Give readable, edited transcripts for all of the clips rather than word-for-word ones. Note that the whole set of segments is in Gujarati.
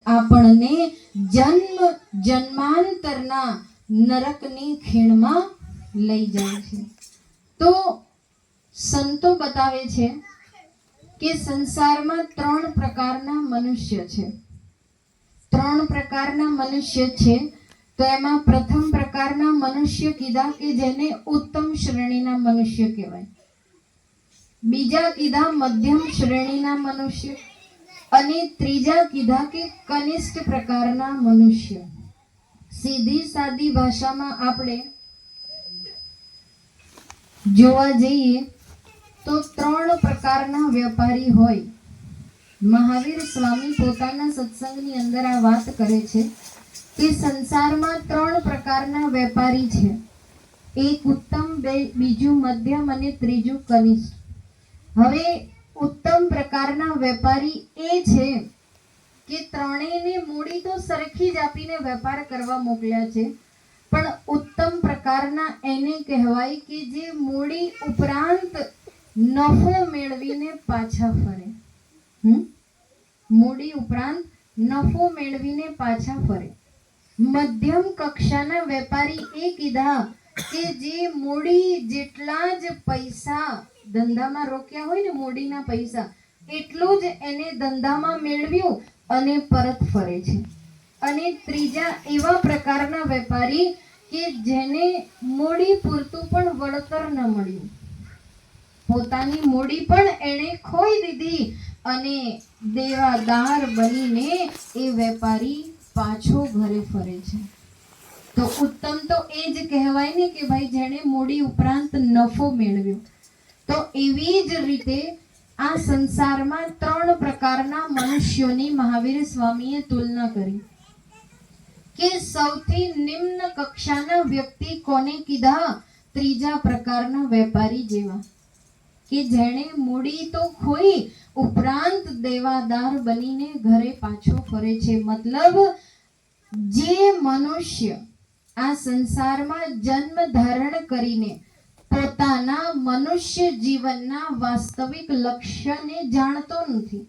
આપણને જન્મ જન્માંતરના નરકની ખીણમાં લઈ જાય છે. તો સંતો બતાવે છે કે સંસારમાં 3 પ્રકારના મનુષ્ય છે. 3 પ્રકારના મનુષ્ય છે. તો એમાં પ્રથમ પ્રકારના મનુષ્ય કીધા કે જેને ઉત્તમ શ્રેણીના મનુષ્ય કહેવાય. બીજા કીધા મધ્યમ શ્રેણીના મનુષ્ય અને ત્રીજા કીધા કે કનિષ્ઠ પ્રકારના મનુષ્ય. સીધી સાદી ભાષામાં આપણે જોવા જઈએ તો 3 પ્રકારના વેપારી હોય. મહાવીર સ્વામી પોતાના સત્સંગની અંદર આ વાત કરે છે કે સંસારમાં 3 પ્રકારના વેપારી છે. એક ઉત્તમ, બીજું મધ્યમ અને ત્રીજું કનિષ્ઠ. હવે ઉત્તમ પ્રકારના વેપારી એ છે કે ત્રણેયને મૂડી તો સરખી જ આપીને વેપાર કરવા મોકલ્યા છે, પણ ઉત્તમ પ્રકારના એને કહેવાય કે જે મૂડી ઉપરાંત નફો મેળવીને પાછા ફરે. મૂડી ઉપરાંત નફો મેળવીને પાછા ફરે. મધ્યમ કક્ષાના વેપારી એ કીધા કે જે મૂડી જેટલા જ પૈસા ધંધામાં રોક્યા હોય ને, મૂડીના પૈસા એટલું જ એને ધંધામાં મેળવ્યું અને પરત ફરે છે. અને ત્રીજા એવા પ્રકારના વેપારી કે જેને મૂડી પૂરતું પણ વળતર ન મળ્યું. પોતાની મૂડી પણ એણે ખોઈ દીધી અને દેવાદાર બનીને એ વેપારી પાછો ઘરે ફરે છે. તો ઉત્તમ તો એ જ કહેવાય ને કે ભાઈ જેણે મૂડી ઉપરાંત નફો મેળવ્યો. તો એવી જ રીતે આ સંસારમાં 3 પ્રકારના મનુષ્યોની મહાવીર સ્વામીએ તુલના કરી કે સૌથી નિમ્ન કક્ષાના વ્યક્તિ કોને કીધા? ત્રીજા પ્રકારના વેપારી જેવા કે જેણે મૂડી તો ખોઈ ઉપરાંત દેવાદાર બનીને ઘરે પાછો ફરે છે. મતલબ જે મનુષ્ય આ સંસારમાં જન્મ ધારણ કરીને પોતાના મનુષ્ય જીવનના વાસ્તવિક લક્ષ્યને જાણતો નથી,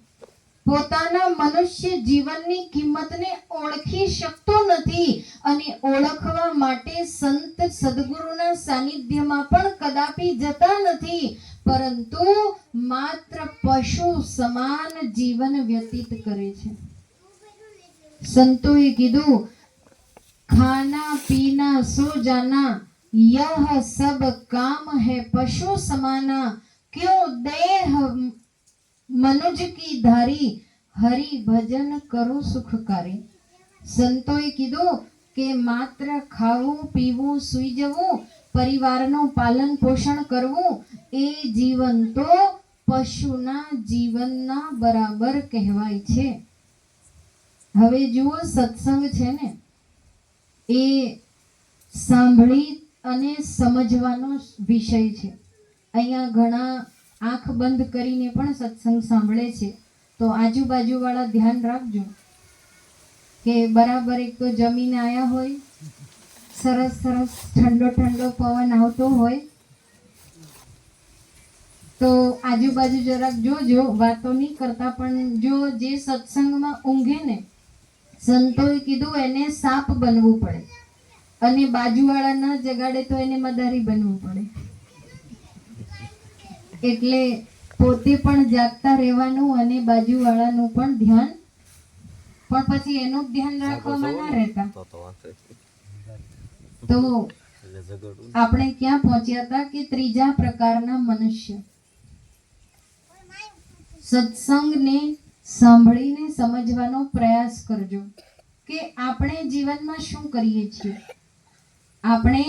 પોતાના મનુષ્ય જીવનની કિંમતને ઓળખી શકતો નથી અને ઓળખવા માટે સંત સદગુરુના સાનિધ્યમાં પણ કદાપી જતા નથી, પરંતુ માત્ર પશુ સમાન જીવન વ્યતીત કરે છે. સંતોએ કીધું, ખાના પીના સો જાના यह सब काम है पशु समाना, क्यों देह मनुज की धारी हरि भजन करो सुखकारी. સંતોએ કીધું કે માત્ર ખાવું પીવું સૂઈ જવું પરિવારનું પાલન પોષણ કરવું એ જીવન તો પશુના જીવનના બરાબર કહેવાય છે. હવે જુઓ, સત્સંગ છે ને એ સાંભળી અને સમજવાનો વિષય છે. અહીંયા ઘણા આંખ બંધ કરીને પણ સત્સંગ સાંભળે છે. તો આજુબાજુ વાળા ધ્યાન રાખજો કે બરાબર એક તો જમીને આયા હોય, સરસ સરસ ઠંડો ઠંડો પવન આવતો હોય, તો આજુબાજુ જરાક જોજો, વાતો નહીં કરતા. પણ જો જે સત્સંગમાં ઊંઘે ને, સંતોએ કીધું એને સાપ બનવું પડે અને બાજુવાળા ન જગાડે તો એને મદારી બનવું પડે. એટલે પોતે પણ જાગતા રહેવાનું અને બાજુવાળાનું પણ ધ્યાન, પણ પછી એનું ધ્યાન રાખવામાં ના રહેતા. તો આપણે ક્યાં પહોંચ્યા હતા કે ત્રીજા પ્રકારના મનુષ્ય. સત્સંગને સાંભળીને સમજવાનો પ્રયાસ કરજો કે આપણે જીવનમાં શું કરીએ છીએ. આપણે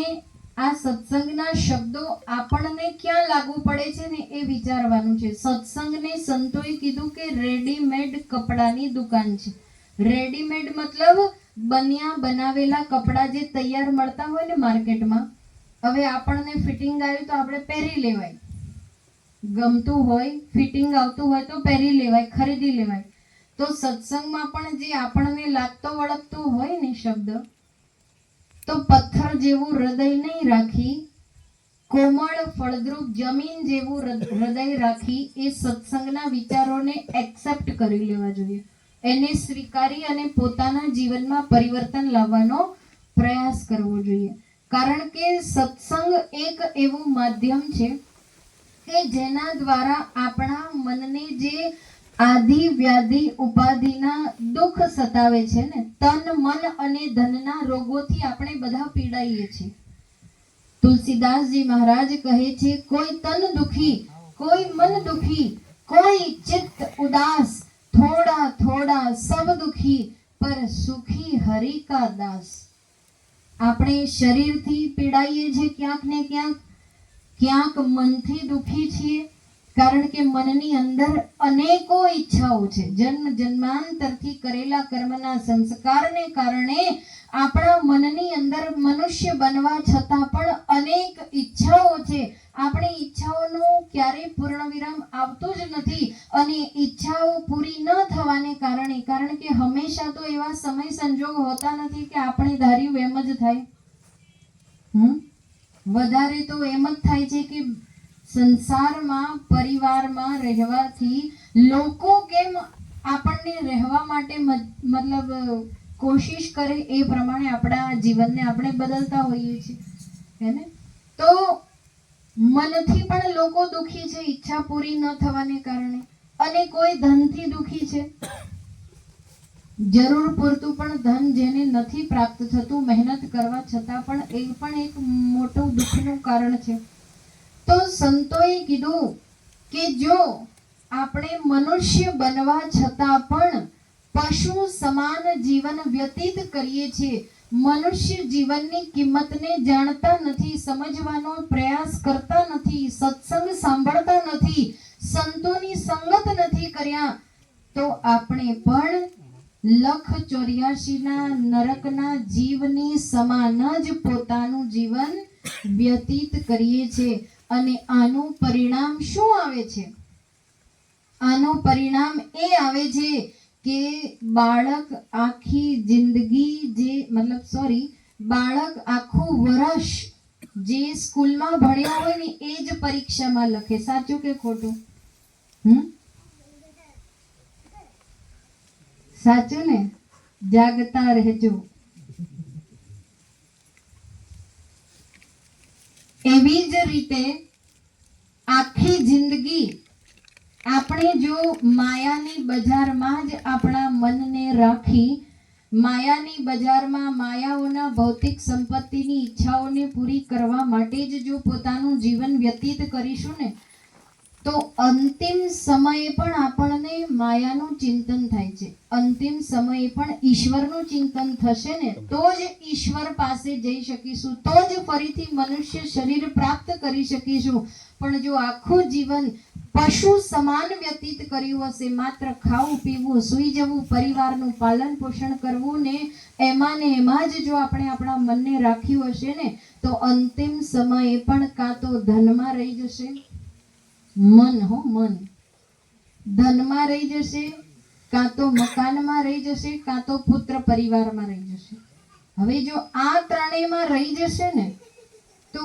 આ સત્સંગના શબ્દો આપણને ક્યાં લાગુ પડે છે ને એ વિચારવાનું છે. સત્સંગને સંતોએ કીધું કે રેડીમેડ કપડાની દુકાન છે. રેડીમેડ મતલબ બન્યા બનાવેલા કપડા જે તૈયાર મળતા હોય ને માર્કેટમાં. હવે આપણને ફિટિંગ આવ્યું તો આપણે પહેરી લેવાય, ગમતું હોય ફિટિંગ આવતું હોય તો પહેરી લેવાય, ખરીદી લેવાય. તો સત્સંગમાં પણ જે આપણને લાગતો વળગતો હોય ને શબ્દ, તો પથ્થર જેવું હૃદય નહીં રાખી, કોમળ ફળદ્રુપ જમીન જેવું હૃદય રાખી એ સત્સંગના વિચારોને એક્સેપ્ટ કરી લેવા જોઈએ. એને સ્વીકારી અને પોતાના જીવનમાં પરિવર્તન લાવવાનો પ્રયાસ કરવો જોઈએ. કારણ કે સત્સંગ એક એવું માધ્યમ છે કે જેના દ્વારા આપણા મનને જે આદિ વ્યાધિ ઉપાધિના દુઃખ સતાવે છે ને, તન મન અને ધનના રોગોથી આપણે બધા પીડાઈએ છીએ. તુલસીદાસજી મહારાજ કહે છે, કોઈ તન દુખી, કોઈ મન દુખી, કોઈ ચિત્ત ઉદાસ, થોડા થોડા સબ દુખી, પર સુખી હરિ કા દાસ. આપણે શરીરથી પીડાઈએ છીએ ક્યાંક ને ક્યાંક, ક્યાંક મનથી દુખી છીએ, કારણ કે મનની અંદર અનેકો ઈચ્છાઓ છે. જન્મ જન્માંતરથી કરેલા કર્મના સંસ્કારને કારણે આપણા મનની અંદર મનુષ્ય બનવા છતાં પણ અનેક ઈચ્છાઓ છે. આપણી ઈચ્છાઓનું ક્યારેય પૂર્ણ વિરામ આવતું જ નથી, અને ઈચ્છાઓ પૂરી ન થવાને કારણે, કારણ કે હંમેશા તો એવા સમય સંજોગ હોતા નથી કે આપણે ધાર્યું એમ જ થાય. વધારે તો એમ જ થાય છે કે સંસારમાં પરિવારમાં રહેવાથી લોકો કેમ આપણને રહેવા માટે મતલબ કોશિશ કરે એ પ્રમાણે આપણા જીવનને આપણે બદલતા હોઈએ છીએ, હે ને? તો મનથી પણ લોકો દુખી છે ઈચ્છા પૂરી ન થવાને કારણે, અને કોઈ ધનથી દુખી છે. જરૂર પૂરતું પણ ધન જેને નથી પ્રાપ્ત થતું મહેનત કરવા છતાં, પણ એ પણ એક મોટું દુઃખનું કારણ છે. તો સંતોએ કીધું કે જો આપણે મનુષ્ય બનવા છતાં પણ પશુ સમાન જીવન વ્યતીત કરીએ છીએ, મનુષ્ય જીવનની કિંમતને જાણતા નથી, સમજવાનો પ્રયાસ કરતા નથી, સત્સંગ સાંભળતા નથી, સંતોની સંગત નથી કર્યા, તો આપણે પણ 1,84 નરકના જીવની સમાન જ પોતાનું જીવન વ્યતીત કરીએ છીએ. અને આનું પરિણામ શું આવે છે? આનું પરિણામ એ આવે છે કે બાળક આખી જિંદગી બાળક આખું વર્ષ જે સ્કૂલમાં ભણ્યા હોય ને એ જ પરીક્ષામાં લખે. સાચું કે ખોટું? સાચું ને? જાગતા રહેજો. એવી જ રીતે આખી જિંદગી આપણે જો માયાની બજારમાં જ આપણા મનને રાખી, માયાની બજારમાં માયાઓના ભૌતિક સંપત્તિની ઈચ્છાઓને પૂરી કરવા માટે જ જો પોતાનું જીવન વ્યતીત કરીશું ને, તો અંતિમ સમયે પણ આપણને માયાનું ચિંતન થાય છે. અંતિમ સમયે પણ ઈશ્વરનું ચિંતન થશે ને તો જ ઈશ્વર પાસે જઈ શકીશું, તો જ ફરીથી મનુષ્ય શરીર પ્રાપ્ત કરી શકીશું. પણ જો આખું જીવન પશુ સમાન વ્યતીત કર્યું હશે, માત્ર ખાવું પીવું સૂઈ જવું, પરિવારનું પાલન પોષણ કરવું ને એમાં જ જો આપણે આપણા મનને રાખ્યું હશે ને, તો અંતિમ સમયે પણ કાં તો ધનમાં રહી જશે, મન ધનમાં રહી જશે, કાં તો મકાનમાં રહી જશે, કાં તો પુત્ર પરિવારમાં રહી જશે. હવે જો આ ત્રણેયમાં રહી જશે ને, તો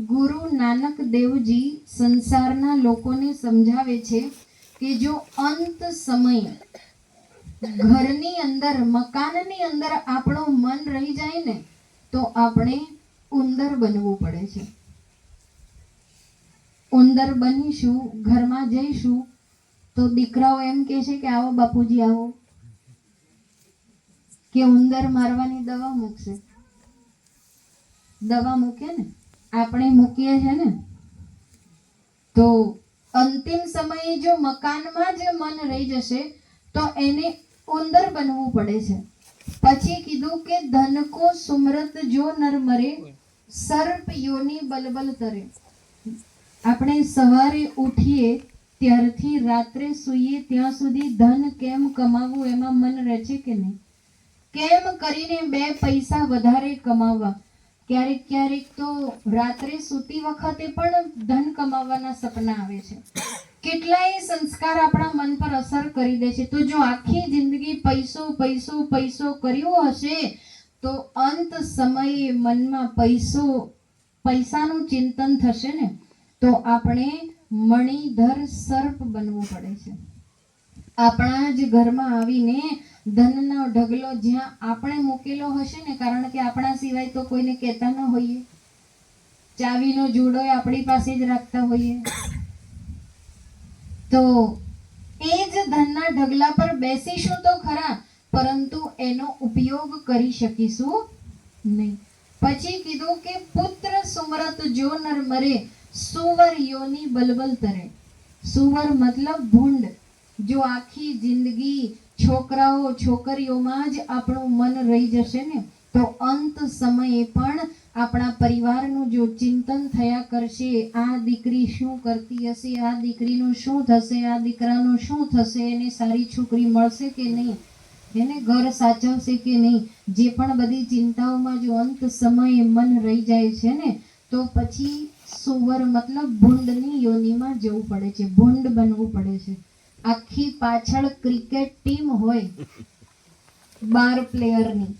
ગુરુ નાનક દેવજી સંસારના લોકોને સમજાવે છે કે જો અંત સમય ઘરની અંદર, મકાનની અંદર આપણું મન રહી જાય ને, તો આપણે ઉંદર બનવું પડે છે. ઉંદર બનીશું, ઘરમાં જઈશું તો દીકરાઓ એમ કહે છે કે આવો બાપુજી આવો, કે ઉંદર મારવાની દવા મૂકશે. દવા મૂકે ને, આપણે મૂકીએ છે ને. તો અંતિમ સમયે જો મકાનમાં જ મન રહી જશે તો એને ઉંદર બનવું પડે છે. પછી કીધું કે ધન કો સુમરત જો નર મરે, સર્પ યોની બલબલ તરે. આપણે સવારે ઉઠીએ ત્યારથી રાત્રે સૂઈએ ત્યાં સુધી ધન કેમ કમાવવું એમાં મન રહે છે કે નહીં? કેમ કરીને 2 પૈસા વધારે કમાવવા. ક્યારેક તો રાત્રે સૂતી વખતે પણ ધન કમાવાના સપના આવે છે. કેટલાય સંસ્કાર આપણા મન પર અસર કરી દે છે. તો જો આખી જિંદગી પૈસો પૈસો પૈસો કર્યો હશે, તો અંત સમયે મનમાં પૈસાનું ચિંતન થશે ને, તો આપણે મણિધર સર્પ બનવું પડે છે. આપણા જ ઘરમાં આવીને ધનનો ઢગલો જ્યાં આપણે મૂકેલો હશે ને, કારણ કે આપણા સિવાય તો કોઈને કહેતા ન હોઈએ, ચાવીનો જોડો આપણી પાસે જ રાખતા હોઈએ, તો એ જ ધનના ઢગલા પર બેસીશું તો ખરા, પરંતુ એનો ઉપયોગ કરી શકીશું નહીં. પછી કીધું કે પુત્ર સુમરત જો નર મરે, સુવર યોની બલબલ તરે. સુવર મતલબ ભૂંડ. જો આખી જિંદગી છોકરાઓ છોકરીઓમાં જ આપણું મન રહી જશે ને, તો અંત સમયે પણ આપણા પરિવારનું જો ચિંતન થયા કરશે, આ દીકરી શું કરતી હશે, આ દીકરીનું શું થશે, આ દીકરાનું શું થશે, એને સારી છોકરી મળશે કે નહીં, એને ઘર સાચવશે કે નહીં, જે પણ બધી ચિંતાઓમાં જો અંત સમયે મન રહી જાય છે ને, તો પછી સુવર મતલબ ભૂંડની યોનિમાં જવું પડે છે, ભૂંડ બનવું પડે છે. આખી પાછળ ક્રિકેટ ટીમ હોય 12 પ્લેયરની,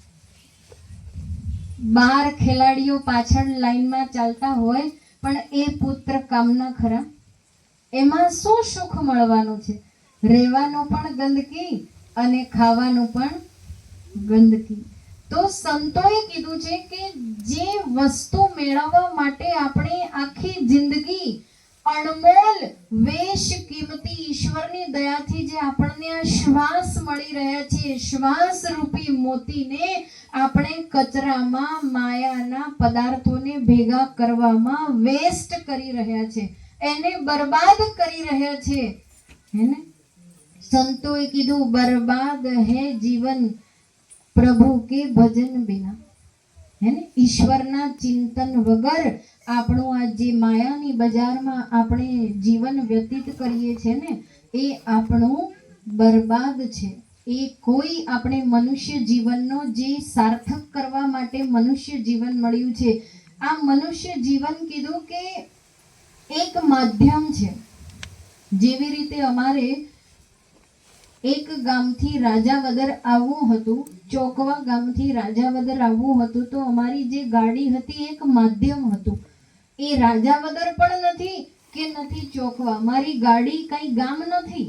12 ખેલાડીઓ પાછળ લાઈનમાં ચાલતા હોય, પણ એ પુત્ર કામના ખરા? એમાં શું સુખ મળવાનું છે? રહેવાનું પણ ગંદકી અને ખાવાનું પણ ગંદકી. તો સંતોએ કીધું છે કે જે વસ્તુ મેળવવા માટે આપણે આખી જિંદગી અણમોલ વેશ કિંમતી ઈશ્વરની દયાથી જે આપણને આ શ્વાસ મળી રહ્યા છે, શ્વાસ રૂપી મોતીને આપણે કચરામાં માયાના પદાર્થોને ભેગા કરવામાં વેસ્ટ કરી રહ્યા છે, એને બરબાદ કરી રહ્યા છે. હેને સંતોએ કીધું બરબાદ હે જીવન પ્રભુ કે ભજન બિના. હેને ઈશ્વરના ચિંતન વગર આપણું આ જે માયાની બજારમાં આપણે જીવન વ્યતીત કરીએ છીએ ને, એ આપણું બરબાદ છે. એ કોઈ આપણે મનુષ્ય જીવનનો જે સાર્થક કરવા માટે મનુષ્ય જીવન મળ્યું છે, આ મનુષ્ય જીવન કીધું કે એક માધ્યમ છે. જેવી રીતે અમારે એક ગામથી રાજાવદર આવવું હતું, ચોકવા ગામથી રાજાવદર આવવું હતું, તો અમારી જે ગાડી હતી એક માધ્યમ હતું. એ રાજાવદર પણ નથી કે નથી ચોકવા, મારી ગાડી કઈ ગામ નથી,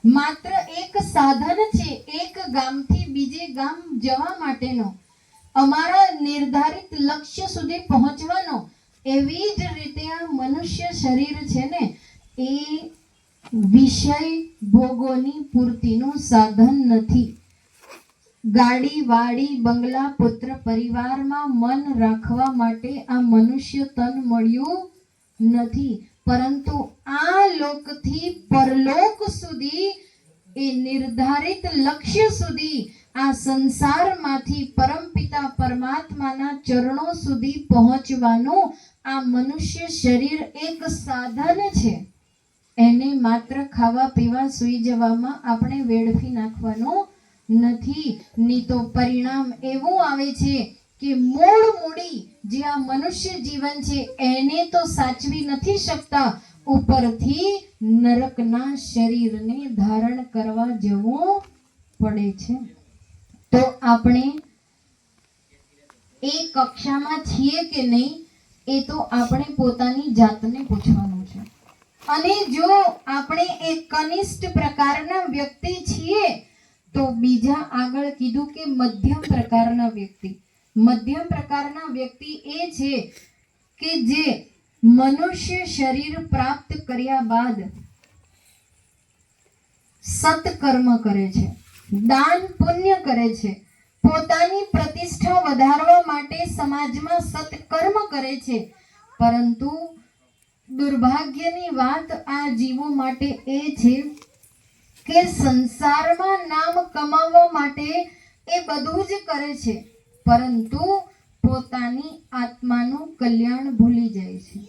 માત્ર એક સાધન છે એક ગામથી બીજે ગામ જવા માટેનો, અમારા નિર્ધારિત લક્ષ્ય સુધી પહોંચવાનો. એવી જ રીતે આ મનુષ્ય શરીર છે ને, એ વિષય ભોગોની પૂર્તિનું સાધન નથી. ગાડી વાડી બંગલા પુત્ર પરિવારમાં મન રાખવા માટે આ મનુષ્ય તન મળ્યું નથી, પરંતુ આ લોકથી પરલોક સુધી, એ નિર્ધારિત લક્ષ્ય સુધી, આ સંસારમાંથી પરમપિતા પરમાત્માના ચરણો સુધી પહોંચવાનું આ મનુષ્ય શરીર એક સાધન છે. એને માત્ર ખાવા પીવા સૂઈ જવામાં આપણે વેડફી નાખવાનું નથી. ની તો પરિણામ એવું આવે છે કે મૂળ મૂડી જે આ મનુષ્ય જીવન છે એને તો સાચવી નથી શકતા, ઉપરથી નરકના શરીરને ધારણ કરવા જવું પડે છે. તો આપણે એ કક્ષામાં છીએ કે નહીં, એ તો આપણે પોતાની જાતને પૂછવાનું છે. અને જો આપણે એક કનિષ્ઠ પ્રકારના વ્યક્તિ છીએ, તો બીજા આગળ કીધું કે મધ્યમ પ્રકારના વ્યક્તિ. મધ્યમ પ્રકારના વ્યક્તિ એ છે કે જે મનુષ્ય શરીર પ્રાપ્ત કર્યા બાદ સત્કર્મ કરે છે, દાન પુણ્ય કરે છે, પોતાની પ્રતિષ્ઠા વધારવા માટે સમાજમાં સત્કર્મ કરે છે. પરંતુ દુર્ભાગ્યની વાત આ જીવો માટે એ છે કે સંસારમાં નામ કમાવવા માટે એ બધું જ કરે છે, પરંતુ પોતાની આત્માનું કલ્યાણ ભૂલી જાય છે.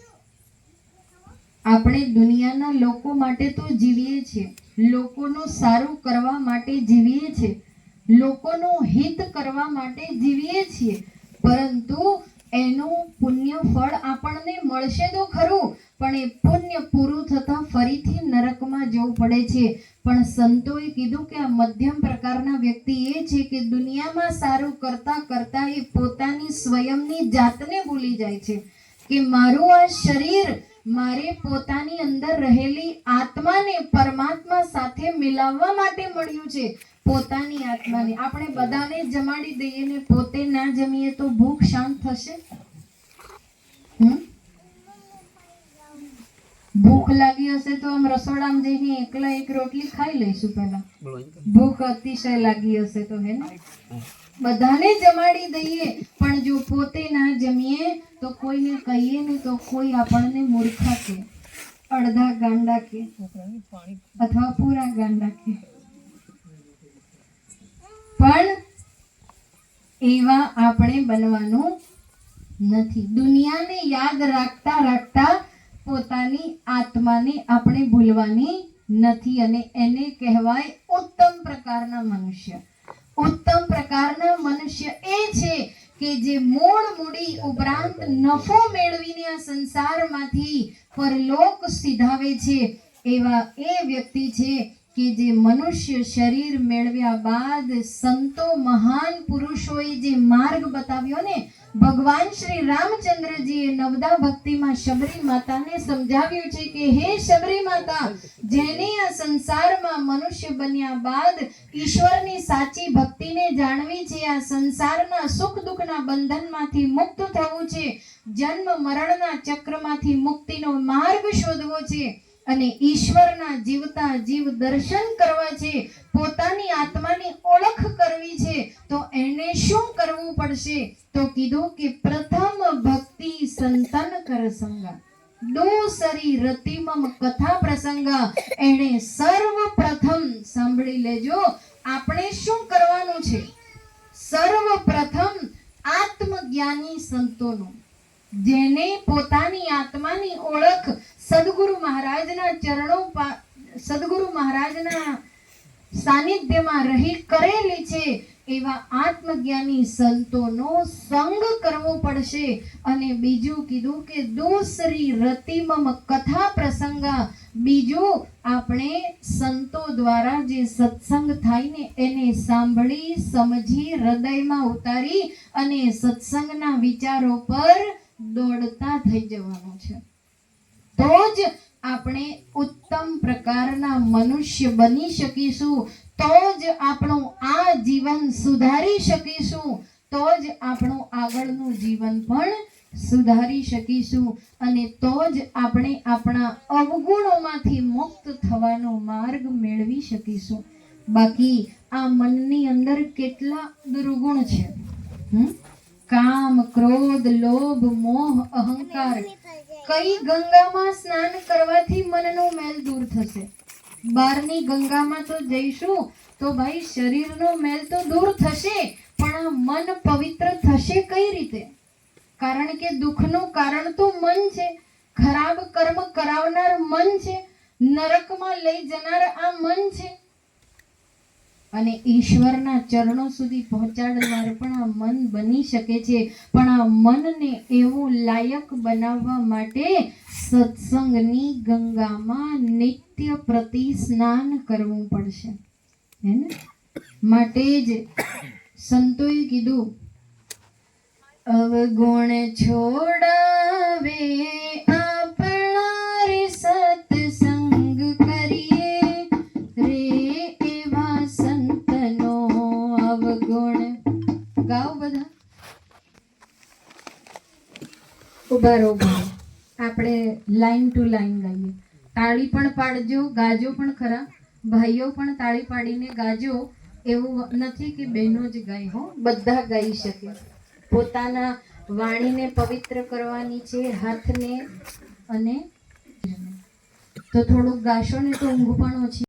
આપણે દુનિયાના લોકો માટે તો જીવીએ છીએ, લોકોનું સારું કરવા માટે જીવીએ છીએ, લોકોનું હિત કરવા માટે જીવીએ છીએ, પરંતુ એનું પુણ્ય ફળ આપણને મળશે તો ખરું, પણ એ પુણ્ય પૂરું થતા ફરીથી નરકમાં જવું પડે છે. પણ સંતોએ કીધું કે આ મધ્યમ પ્રકારના વ્યક્તિ એ છે કે દુનિયામાં સારું કરતા કરતા એ પોતાની સ્વયંની જાતને ભૂલી જાય છે કે મારું આ શરીર મારે પોતાની અંદર રહેલી આત્માને પરમાત્મા સાથે મિલાવવા માટે મળ્યું છે. પોતાની આત્માને આપણે બધાને જમાડી દઈએ ને પોતે ના જમીએ તો ભૂખ શાંત થશે? ભૂખ લાગી હશે તો આમ રસોડામાં જઈને એકલા એક રોટલી ખાઈ લઈશું પહેલા. ભૂખ અતિશય લાગી હશે તો હે ને બધાને જમાડી દઈએ, પણ જો પોતે ના જમીએ તો કોઈને કહીએ ને તો કોઈ આપણને મૂર્ખા કે, અડધા ગાંડા કે, અથવા પૂરા ગાંડા કે. પણ એવા આપણે બનવાનું નથી. દુનિયાને યાદ રાખતા રાખતા પોતાની આત્માને આપણે ભૂલવાની નથી, અને એને કહેવાય ઉત્તમ પ્રકારના મનુષ્ય. ઉત્તમ પ્રકારના મનુષ્ય એ છે કે જે મૂળ મૂડી ઉપરાંત નફો મેળવીને આ સંસારમાંથી પરલોક સીધાવે છે. એવા એ વ્યક્તિ છે કે જે મનુષ્ય શરીર મેળવ્યા બાદ સંતો મહાન પુરુષોએ જે માર્ગ બતાવ્યો ને, ભગવાન શ્રી રામચંદ્રજીએ નવદા ભક્તિમાં શબરી માતાને સમજાવ્યું છે કે હે શબરી માતા, જેને આ સંસારમાં મનુષ્ય બન્યા બાદ ઈશ્વરની સાચી ભક્તિને જાણવી છે, આ સંસારના સુખ દુઃખના બંધનમાંથી મુક્ત થવું છે, જન્મ મરણના ચક્રમાંથી મુક્તિનો માર્ગ શોધવો છે, અને ઈશ્વરના જીવતા જીવ દર્શન કરવા છે, પોતાની આત્માની ઓળખ કરવી છે, તો એને શું કરવું પડશે? તો કીધું કે પ્રથમ ભક્તિ સંતન કર સંગા, દૂસરી રતિમમ કથા પ્રસંગા. એને સર્વપ્રથમ સાંભળી લેજો, આપણે શું કરવાનું છે? સર્વપ્રથમ આત્મજ્ઞાની સંતોનો, જેને પોતાની આત્માની ઓળખ સદગુરુ મહારાજના ચરણો, સદગુરુ મહારાજના સાનિધ્યમાં રહી કરેલી છે, એવા આત્મજ્ઞાની સંતોનો સંગ કરવો પડશે. અને બીજું કીધું કે દૂસરી રતિમમ કથા પ્રસંગા, બીજું આપણે સંતો દ્વારા જે સત્સંગ થાય ને એને સાંભળી સમજી હૃદયમાં ઉતારી અને સત્સંગના વિચારો પર દોડતા થઈ જવાનું છે. તો જ આપણે ઉત્તમ પ્રકારના મનુષ્ય બની શકીશું, તો જ આપણું આ જીવન સુધારી શકીશું, તો જ આપણું આગળનું જીવન પણ સુધારી શકીશું, અને તો જ આપણે આપણા અવગુણોમાંથી મુક્ત થવાનો માર્ગ મેળવી શકીશું. બાકી આ મનની અંદર કેટલા દુર્ગુણ છે. કામ, ક્રોધ, લોભ, મોહ, અહંકાર. કઈ ગંગામાં સ્નાન કરવાથી મનનો મેલ દૂર થશે? બહારની ગંગામાં તો જઈશું તો ભાઈ શરીરનો મેલ તો દૂર થશે, પણ આ મન પવિત્ર થશે કઈ રીતે? કારણ કે દુઃખનું કારણ તો મન છે, ખરાબ કર્મ કરાવનાર મન છે, નરકમાં લઈ જનાર આ મન છે, અને ઈશ્વરના ચરણો સુધી પહોંચાડનાર પણ આ મન બની શકે છે. પણ આ મનને એવું લાયક બનાવવા માટે સત્સંગની ગંગામાં નિત્ય પ્રતિ સ્નાન કરવું પડશે, હે ને? માટે જ સંતોએ કીધું, અવગુણ છોડાવે આપણા રે સત્સંગ કરીએ રે, એવા સંતનો અવગુણ. ગાઓ બધા, ઉભા રહો. આપણે લાઈન ટુ લાઈન ગાઈએ. તાળી પણ પાડજો, ગાજો પણ ખરા. ભાઈઓ પણ તાળી પાડીને ગાજો. એવું નથી કે બહેનો જ ગાય, હો, બધા ગાઈ શકે. પોતાના વાણીને પવિત્ર કરવાની છે, હાથને, અને તો થોડુંક ગાશો ને તો ઊંઘ પણ ઓછી